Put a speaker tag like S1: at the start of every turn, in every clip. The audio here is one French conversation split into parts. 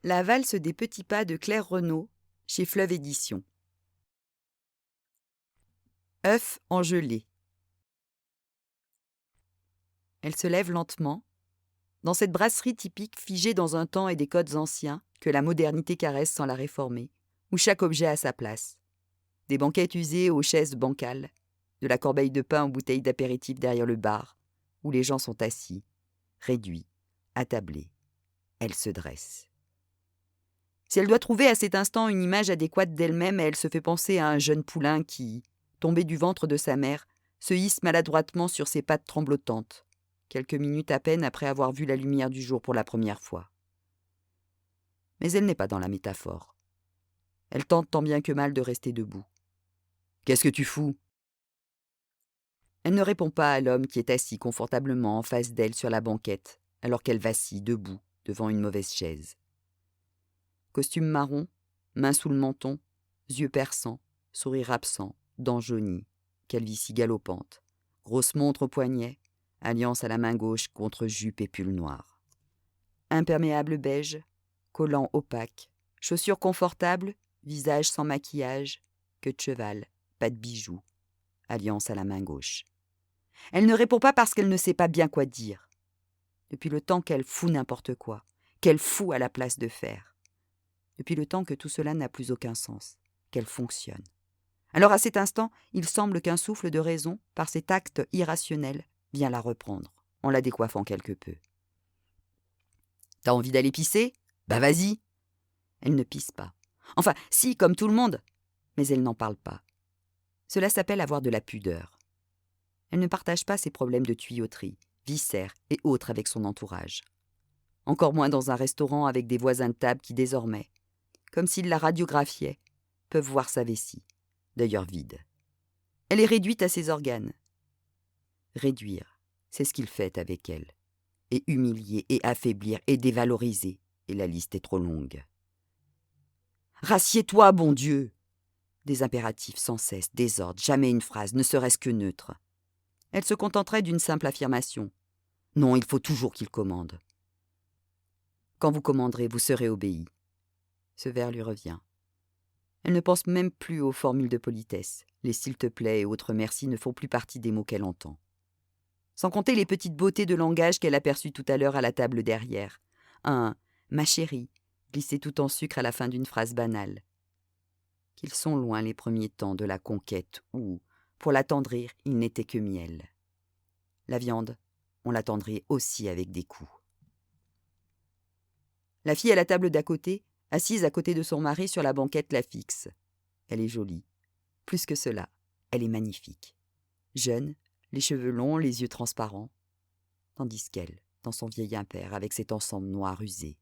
S1: La valse des petits pas de Claire Renaud, chez Fleuve Éditions. œuf en gelée. Elle se lève lentement. Dans cette brasserie typique figée dans un temps et des codes anciens que la modernité caresse sans la réformer, où chaque objet a sa place. Des banquettes usées aux chaises bancales, de la corbeille de pain aux bouteilles d'apéritif derrière le bar, où les gens sont assis, réduits, attablés. Elle se dresse. Si elle doit trouver à cet instant une image adéquate d'elle-même, elle se fait penser à un jeune poulain qui, tombé du ventre de sa mère, se hisse maladroitement sur ses pattes tremblotantes, quelques minutes à peine après avoir vu la lumière du jour pour la première fois. Mais elle n'est pas dans la métaphore. Elle tente tant bien que mal de rester debout. « Qu'est-ce que tu fous ?» Elle ne répond pas à l'homme qui est assis confortablement en face d'elle sur la banquette, alors qu'elle vacille debout devant une mauvaise chaise. Costume marron, main sous le menton, yeux perçants, sourire absent, dents jaunies, calvitie galopante, grosse montre au poignet, alliance à la main gauche contre jupe et pull noir. Imperméable beige, collant opaque, chaussures confortables, visage sans maquillage, queue de cheval, pas de bijoux, alliance à la main gauche. Elle ne répond pas parce qu'elle ne sait pas bien quoi dire. Depuis le temps qu'elle fout n'importe quoi, qu'elle fout à la place de faire. Depuis le temps que tout cela n'a plus aucun sens, qu'elle fonctionne. Alors à cet instant, il semble qu'un souffle de raison, par cet acte irrationnel, vient la reprendre, en la décoiffant quelque peu. « T'as envie d'aller pisser ? Bah vas-y !» Elle ne pisse pas. Enfin, si, comme tout le monde, mais elle n'en parle pas. Cela s'appelle avoir de la pudeur. Elle ne partage pas ses problèmes de tuyauterie, viscères et autres avec son entourage. Encore moins dans un restaurant avec des voisins de table qui désormais, comme s'ils la radiographiaient, peuvent voir sa vessie, d'ailleurs vide. Elle est réduite à ses organes. Réduire, c'est ce qu'il fait avec elle. Et humilier, et affaiblir, et dévaloriser, et la liste est trop longue. « Rassieds-toi, bon Dieu !» Des impératifs sans cesse, désordre, jamais une phrase, ne serait-ce que neutre. Elle se contenterait d'une simple affirmation. Non, il faut toujours qu'il commande. Quand vous commanderez, vous serez obéi. Ce vers lui revient. Elle ne pense même plus aux formules de politesse. Les « s'il te plaît » et autres « merci » ne font plus partie des mots qu'elle entend. Sans compter les petites beautés de langage qu'elle aperçut tout à l'heure à la table derrière. Un « ma chérie » glissé tout en sucre à la fin d'une phrase banale. Qu'ils sont loin les premiers temps de la conquête où, pour l'attendrir, il n'était que miel. La viande, on l'attendrait aussi avec des coups. La fille à la table d'à côté, assise à côté de son mari sur la banquette, la fixe. Elle est jolie. Plus que cela, elle est magnifique. Jeune, les cheveux longs, les yeux transparents. Tandis qu'elle, dans son vieil impair, avec cet ensemble noir usé,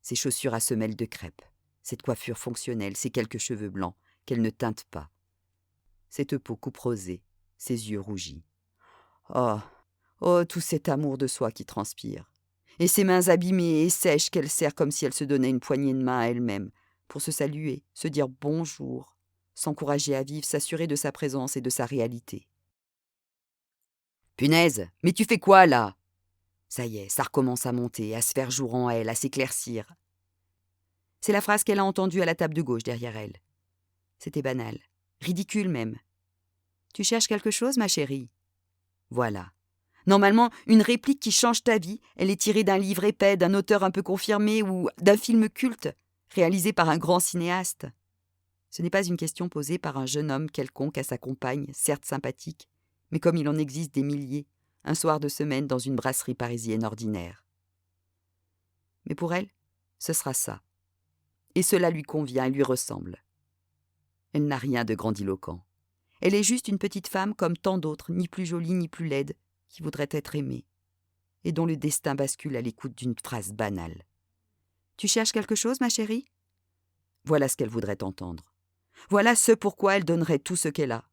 S1: ses chaussures à semelles de crêpe, cette coiffure fonctionnelle, ses quelques cheveux blancs, qu'elle ne teinte pas. Cette peau couperosée, ses yeux rougis. Oh, tout cet amour de soi qui transpire. Et ses mains abîmées et sèches qu'elle serre comme si elle se donnait une poignée de main à elle-même, pour se saluer, se dire bonjour, s'encourager à vivre, s'assurer de sa présence et de sa réalité. « Punaise, mais tu fais quoi là ?» Ça y est, ça recommence à monter, à se faire jour en elle, à s'éclaircir. C'est la phrase qu'elle a entendue à la table de gauche derrière elle. C'était banal, ridicule même. « Tu cherches quelque chose, ma chérie ?» Voilà. Normalement, une réplique qui change ta vie, elle est tirée d'un livre épais, d'un auteur un peu confirmé ou d'un film culte, réalisé par un grand cinéaste. Ce n'est pas une question posée par un jeune homme quelconque à sa compagne, certes sympathique, mais comme il en existe des milliers, un soir de semaine dans une brasserie parisienne ordinaire. Mais pour elle, ce sera ça. Et cela lui convient et lui ressemble. Elle n'a rien de grandiloquent. Elle est juste une petite femme comme tant d'autres, ni plus jolie ni plus laide, qui voudrait être aimée, et dont le destin bascule à l'écoute d'une phrase banale. « Tu cherches quelque chose, ma chérie ?» Voilà ce qu'elle voudrait entendre. Voilà ce pourquoi elle donnerait tout ce qu'elle a.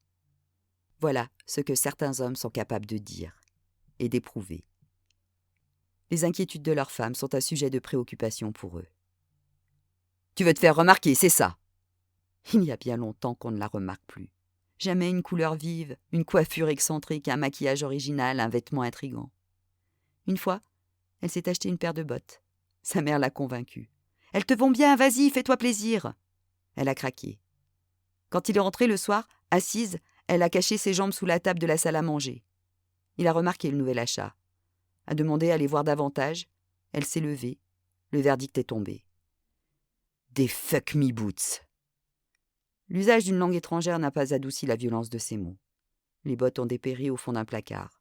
S1: Voilà ce que certains hommes sont capables de dire et d'éprouver. Les inquiétudes de leurs femmes sont un sujet de préoccupation pour eux. « Tu veux te faire remarquer, c'est ça !» Il y a bien longtemps qu'on ne la remarque plus. Jamais une couleur vive, une coiffure excentrique, un maquillage original, un vêtement intrigant. Une fois, elle s'est acheté une paire de bottes. Sa mère l'a convaincue. Elles te vont bien, vas-y, fais-toi plaisir. Elle a craqué. Quand il est rentré le soir, assise, elle a caché ses jambes sous la table de la salle à manger. Il a remarqué le nouvel achat. A demandé à les voir davantage. Elle s'est levée. Le verdict est tombé. Des fuck me boots. L'usage d'une langue étrangère n'a pas adouci la violence de ses mots. Les bottes ont dépéri au fond d'un placard.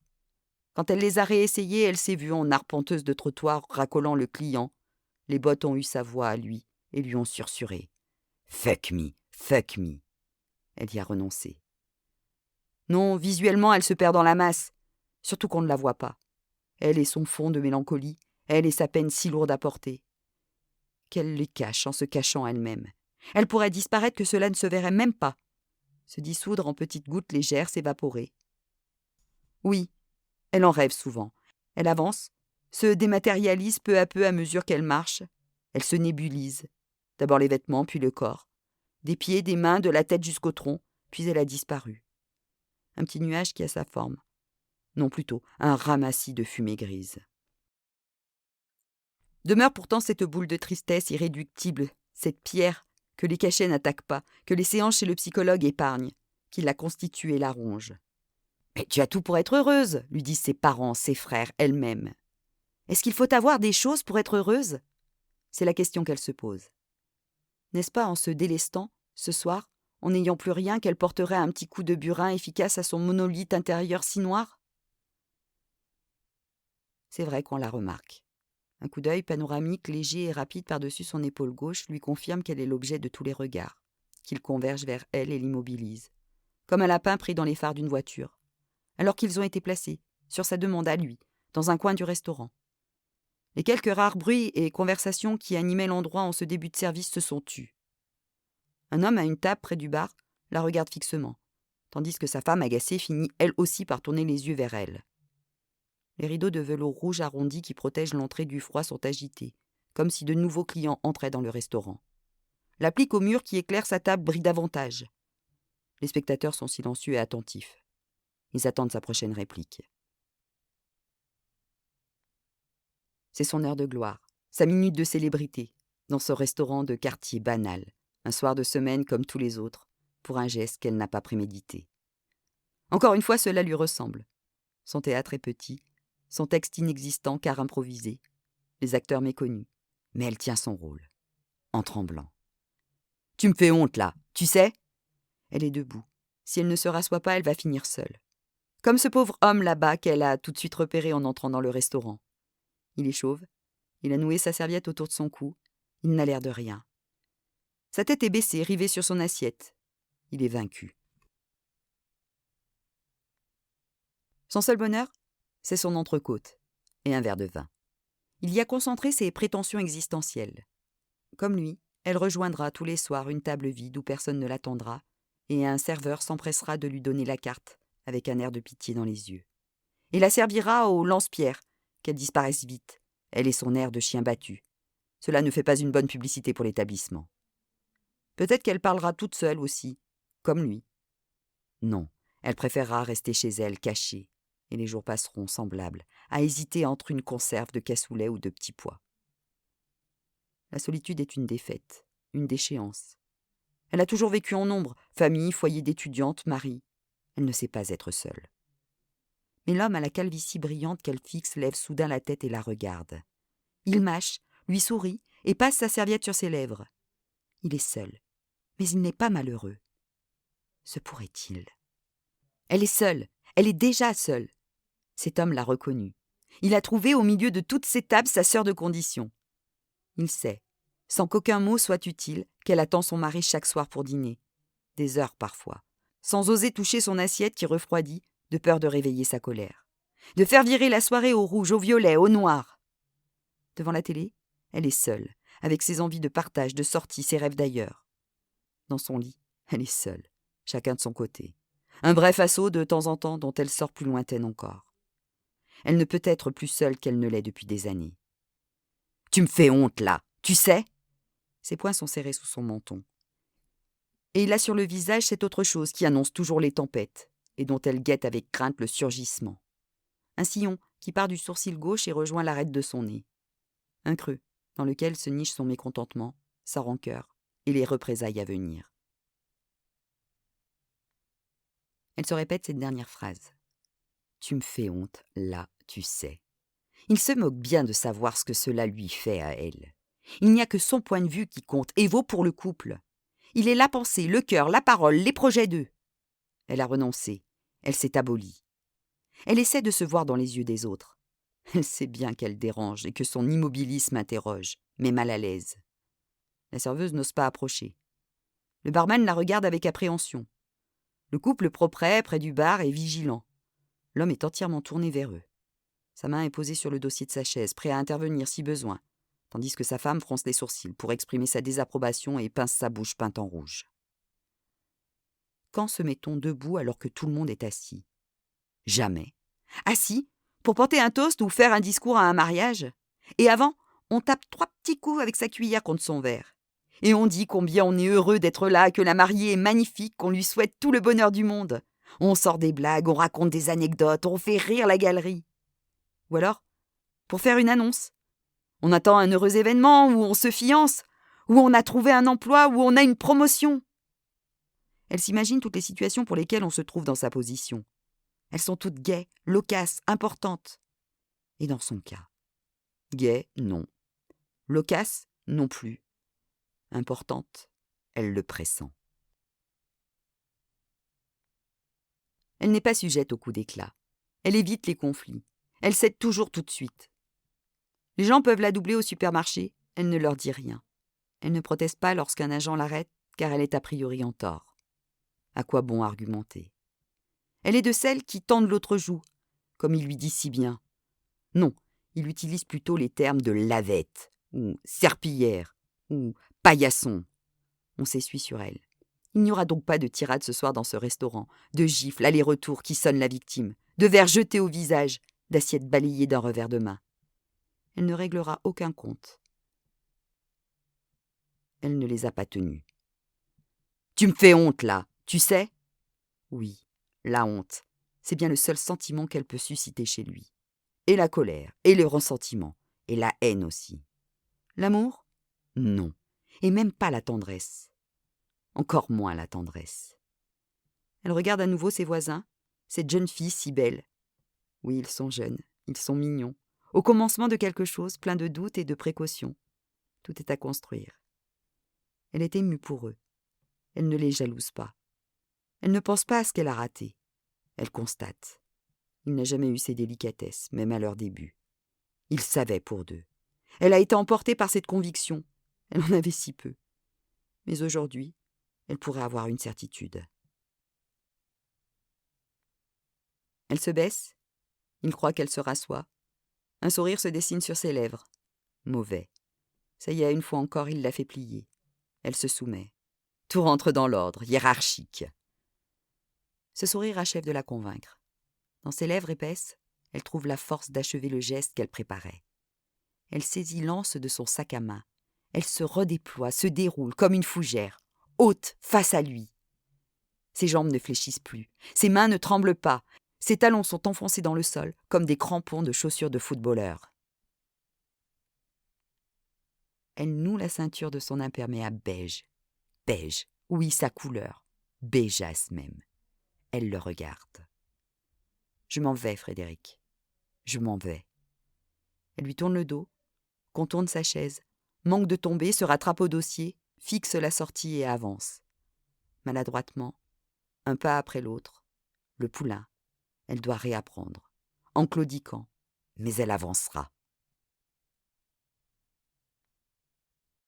S1: Quand elle les a réessayées, elle s'est vue en arpenteuse de trottoir racolant le client. Les bottes ont eu sa voix à lui et lui ont susurré. Fuck me, fuck me. Elle y a renoncé. Non, visuellement, elle se perd dans la masse, surtout qu'on ne la voit pas. Elle et son fond de mélancolie, elle et sa peine si lourde à porter. Qu'elle les cache en se cachant elle-même. Elle pourrait disparaître que cela ne se verrait même pas. Se dissoudre en petites gouttes légères, s'évaporer. Oui, elle en rêve souvent. Elle avance, se dématérialise peu à peu à mesure qu'elle marche. Elle se nébulise. D'abord les vêtements, puis le corps. Des pieds, des mains, de la tête jusqu'au tronc, puis elle a disparu. Un petit nuage qui a sa forme. Non, plutôt, un ramassis de fumée grise. Demeure pourtant cette boule de tristesse irréductible, cette pierre que les cachets n'attaquent pas, que les séances chez le psychologue épargnent, qui la constitue et la ronge. « Mais tu as tout pour être heureuse, lui disent ses parents, ses frères, elle-même. Est-ce qu'il faut avoir des choses pour être heureuse ? C'est la question qu'elle se pose. N'est-ce pas en se délestant, ce soir, en n'ayant plus rien, qu'elle porterait un petit coup de burin efficace à son monolithe intérieur si noir ? C'est vrai qu'on la remarque. Un coup d'œil panoramique, léger et rapide par-dessus son épaule gauche lui confirme qu'elle est l'objet de tous les regards, qu'ils convergent vers elle et l'immobilisent, comme un lapin pris dans les phares d'une voiture, alors qu'ils ont été placés, sur sa demande à lui, dans un coin du restaurant. Les quelques rares bruits et conversations qui animaient l'endroit en ce début de service se sont tus. Un homme à une table près du bar la regarde fixement, tandis que sa femme agacée finit elle aussi par tourner les yeux vers elle. Les rideaux de velours rouge arrondi qui protègent l'entrée du froid sont agités, comme si de nouveaux clients entraient dans le restaurant. L'applique au mur qui éclaire sa table brille davantage. Les spectateurs sont silencieux et attentifs. Ils attendent sa prochaine réplique. C'est son heure de gloire, sa minute de célébrité, dans ce restaurant de quartier banal, un soir de semaine comme tous les autres, pour un geste qu'elle n'a pas prémédité. Encore une fois, cela lui ressemble. Son théâtre est petit, son texte inexistant car improvisé, les acteurs méconnus, mais elle tient son rôle, en tremblant. « Tu me fais honte, là, tu sais ?» Elle est debout. Si elle ne se rassoit pas, elle va finir seule. Comme ce pauvre homme là-bas qu'elle a tout de suite repéré en entrant dans le restaurant. Il est chauve, il a noué sa serviette autour de son cou, il n'a l'air de rien. Sa tête est baissée, rivée sur son assiette. Il est vaincu. Son seul bonheur, c'est son entrecôte et un verre de vin. Il y a concentré ses prétentions existentielles. Comme lui, elle rejoindra tous les soirs une table vide où personne ne l'attendra, et un serveur s'empressera de lui donner la carte, avec un air de pitié dans les yeux. Et la servira au lance-pierre, qu'elle disparaisse vite, elle et son air de chien battu. Cela ne fait pas une bonne publicité pour l'établissement. Peut-être qu'elle parlera toute seule aussi, comme lui. Non, elle préférera rester chez elle, cachée, et les jours passeront semblables, à hésiter entre une conserve de cassoulet ou de petits pois. La solitude est une défaite, une déchéance. Elle a toujours vécu en nombre, famille, foyer d'étudiante, mari. Elle ne sait pas être seule. Mais l'homme à la calvitie brillante qu'elle fixe lève soudain la tête et la regarde. Il mâche, lui sourit et passe sa serviette sur ses lèvres. Il est seul, mais il n'est pas malheureux. Se pourrait-il ? Elle est seule, elle est déjà seule. Cet homme l'a reconnue. Il a trouvé au milieu de toutes ces tables sa sœur de condition. Il sait, sans qu'aucun mot soit utile, qu'elle attend son mari chaque soir pour dîner. Des heures parfois, sans oser toucher son assiette qui refroidit, de peur de réveiller sa colère. De faire virer la soirée au rouge, au violet, au noir. Devant la télé, elle est seule, avec ses envies de partage, de sortie, ses rêves d'ailleurs. Dans son lit, elle est seule, chacun de son côté. Un bref assaut de temps en temps dont elle sort plus lointaine encore. Elle ne peut être plus seule qu'elle ne l'est depuis des années. « Tu me fais honte, là, tu sais ?» Ses poings sont serrés sous son menton. Et il a sur le visage cette autre chose qui annonce toujours les tempêtes, et dont elle guette avec crainte le surgissement. Un sillon qui part du sourcil gauche et rejoint l'arête de son nez. Un creux dans lequel se niche son mécontentement, sa rancœur et les représailles à venir. Elle se répète cette dernière phrase. « Tu me fais honte, là, tu sais. » Il se moque bien de savoir ce que cela lui fait à elle. Il n'y a que son point de vue qui compte et vaut pour le couple. Il est la pensée, le cœur, la parole, les projets d'eux. Elle a renoncé, elle s'est abolie. Elle essaie de se voir dans les yeux des autres. Elle sait bien qu'elle dérange et que son immobilisme interroge, mais mal à l'aise. La serveuse n'ose pas approcher. Le barman la regarde avec appréhension. Le couple propret, près du bar, est vigilant. L'homme est entièrement tourné vers eux. Sa main est posée sur le dossier de sa chaise, prêt à intervenir si besoin, tandis que sa femme fronce les sourcils pour exprimer sa désapprobation et pince sa bouche peinte en rouge. Quand se met-on debout alors que tout le monde est assis ? Jamais. Assis, pour porter un toast ou faire un discours à un mariage. Et avant, on tape 3 petits coups avec sa cuillère contre son verre. Et on dit combien on est heureux d'être là, que la mariée est magnifique, qu'on lui souhaite tout le bonheur du monde. On sort des blagues, on raconte des anecdotes, on fait rire la galerie. Ou alors, pour faire une annonce. On attend un heureux événement, où on se fiance, où on a trouvé un emploi, où on a une promotion. Elle s'imagine toutes les situations pour lesquelles on se trouve dans sa position. Elles sont toutes gaies, loquaces, importantes. Et dans son cas, gaie, non. Loquace, non plus. Importante, elle le pressent. Elle n'est pas sujette aux coups d'éclat. Elle évite les conflits. Elle cède toujours tout de suite. Les gens peuvent la doubler au supermarché, elle ne leur dit rien. Elle ne proteste pas lorsqu'un agent l'arrête, car elle est a priori en tort. À quoi bon argumenter ? Elle est de celles qui tendent l'autre joue, comme il lui dit si bien. Non, il utilise plutôt les termes de lavette, ou serpillière, ou paillasson. On s'essuie sur elle. Il n'y aura donc pas de tirade ce soir dans ce restaurant, de gifles aller-retour qui sonnent la victime, de verres jetés au visage, d'assiettes balayées d'un revers de main. Elle ne réglera aucun compte. Elle ne les a pas tenus. « Tu me fais honte, là, tu sais ?» Oui, la honte, c'est bien le seul sentiment qu'elle peut susciter chez lui. Et la colère, et le ressentiment, et la haine aussi. L'amour ? Non, et même pas la tendresse. Encore moins la tendresse. Elle regarde à nouveau ses voisins, cette jeune fille si belle. Oui, ils sont jeunes, ils sont mignons, au commencement de quelque chose, plein de doutes et de précautions. Tout est à construire. Elle est émue pour eux. Elle ne les jalouse pas. Elle ne pense pas à ce qu'elle a raté. Elle constate. Il n'a jamais eu ces délicatesses, même à leur début. Il savait pour deux. Elle a été emportée par cette conviction. Elle en avait si peu. Mais aujourd'hui, elle pourrait avoir une certitude. Elle se baisse. Il croit qu'elle se rassoit. Un sourire se dessine sur ses lèvres. Mauvais. Ça y est, une fois encore, il l'a fait plier. Elle se soumet. Tout rentre dans l'ordre, hiérarchique. Ce sourire achève de la convaincre. Dans ses lèvres épaisses, elle trouve la force d'achever le geste qu'elle préparait. Elle saisit l'anse de son sac à main. Elle se redéploie, se déroule comme une fougère, haute face à lui. Ses jambes ne fléchissent plus, ses mains ne tremblent pas, ses talons sont enfoncés dans le sol comme des crampons de chaussures de footballeur. Elle noue la ceinture de son imperméable beige. Beige, oui, sa couleur, beigeasse même. Elle le regarde. « Je m'en vais, Frédéric. Je m'en vais. » Elle lui tourne le dos, contourne sa chaise, manque de tomber, se rattrape au dossier, fixe la sortie et avance. Maladroitement, un pas après l'autre, le poulain, elle doit réapprendre, en claudiquant, mais elle avancera.